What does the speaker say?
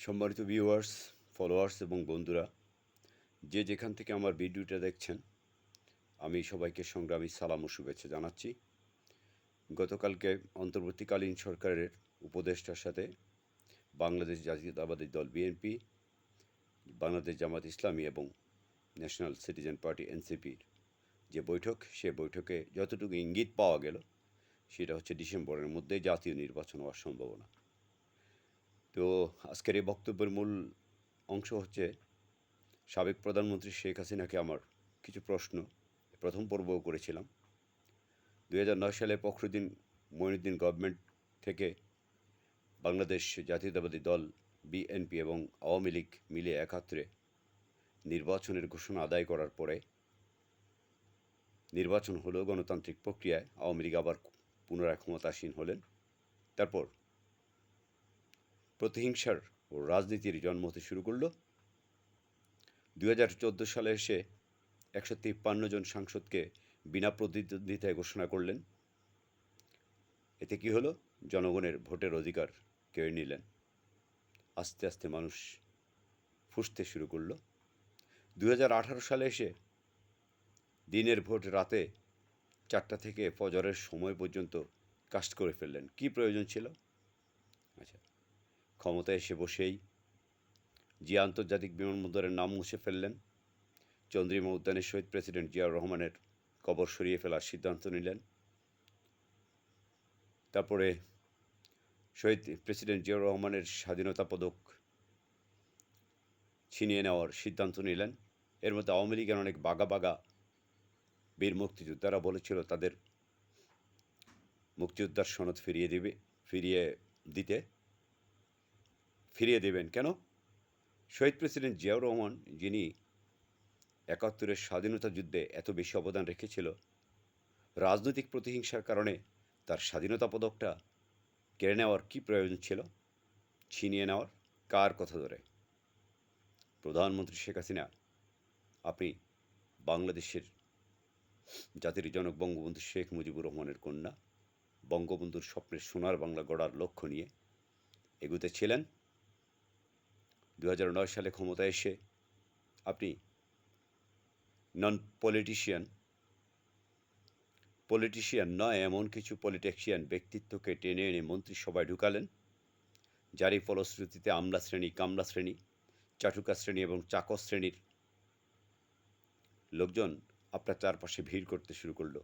সম্মানিত viewers, followers এবং বন্ধুরা, যে যেখান থেকে আমার ভিডিওটা দেখছেন, আমি সবাইকে সংগ্রামী সালাম ও শুভেচ্ছা জানাচ্ছি। গতকালকে অন্তর্বর্তীকালীন সরকারের উপদেষ্টার সাথে বাংলাদেশ জাতীয়তাবাদী দল বিএনপি, বাংলাদেশ জামাত ইসলামী এবং ন্যাশনাল সিটিজেন পার্টি এনসিপির যে বৈঠক, সে বৈঠকে যতটুকু ইঙ্গিত পাওয়া গেল সেটা হচ্ছে ডিসেম্বরের মধ্যে জাতীয় নির্বাচন হওয়ার সম্ভাবনা। তো আজকের এই বক্তব্যের মূল অংশ হচ্ছে সাবেক প্রধানমন্ত্রী শেখ হাসিনাকে আমার কিছু প্রশ্ন। প্রথম পর্বও করেছিলাম। 2009 সালে ফখরুদ্দিন মঈনুদ্দিন গভর্নমেন্ট থেকে বাংলাদেশ জাতীয়তাবাদী দল বিএনপি এবং আওয়ামী লীগ মিলে একাত্রে নির্বাচনের ঘোষণা আদায় করার পরে নির্বাচন হলো, গণতান্ত্রিক প্রক্রিয়ায় আওয়ামী লীগ আবার পুনরায় ক্ষমতাসীন হলেন। তারপর প্রতিহিংসার ও রাজনীতির জন্ম হতে শুরু করলো। 2014 সালে এসে 153 জন সাংসদকে বিনা প্রতিদ্বন্দ্বিতায় ঘোষণা করলেন। এতে কি হলো? জনগণের ভোটের অধিকার কেড়ে নিলেন। আস্তে আস্তে মানুষ ফুঁসতে শুরু করলো। 2018 সালে এসে দিনের ভোট রাতে 4টা থেকে ফজরের সময় পর্যন্ত কাস্ট করে ফেললেন। কি প্রয়োজন ছিল? আচ্ছা, ক্ষমতায় এসে বসেই জিয়া আন্তর্জাতিক বিমানবন্দরের নাম মুছে ফেললেন। চন্দ্রিমা উদ্যানে শহীদ প্রেসিডেন্ট জিয়াউর রহমানের কবর সরিয়ে ফেলার সিদ্ধান্ত নিলেন। তারপরে শহীদ প্রেসিডেন্ট জিয়াউর রহমানের স্বাধীনতা পদক ছিনিয়ে নেওয়ার সিদ্ধান্ত নিলেন। এর মধ্যে আওয়ামী লীগের অনেক বাঘা বাঘা বীর মুক্তিযোদ্ধারা বলেছিল তাদের মুক্তিযোদ্ধার সনদ ফিরিয়ে দেবেন। কেন? শহীদ প্রেসিডেন্ট জিয়াউর রহমান, যিনি 71-এর স্বাধীনতা যুদ্ধে এত বেশি অবদান রেখেছিল, রাজনৈতিক প্রতিহিংসার কারণে তার স্বাধীনতা পদকটা কেড়ে নেওয়ার কী প্রয়োজন ছিল? ছিনিয়ে নেওয়ার কার কথা ধরে? প্রধানমন্ত্রী শেখ হাসিনা, আপনি বাংলাদেশের জাতির জনক বঙ্গবন্ধু শেখ মুজিবুর রহমানের কন্যা। বঙ্গবন্ধুর স্বপ্নের সোনার বাংলা গড়ার লক্ষ্য নিয়ে এগুতে ছিলেন। 2009 সালে ক্ষমতায় এসে আপনি নন পলিটিশিয়ান নয়, এমন কিছু পলিটিক্সিয়ান ব্যক্তিত্বকে টেনে এনে মন্ত্রিসভায় ঢুকালেন, যারই ফলশ্রুতিতে আমলা শ্রেণী, কামলা শ্রেণী, চাটুকা শ্রেণী এবং চাকর শ্রেণীর লোকজন আপনার চারপাশে ভিড় করতে শুরু করলো।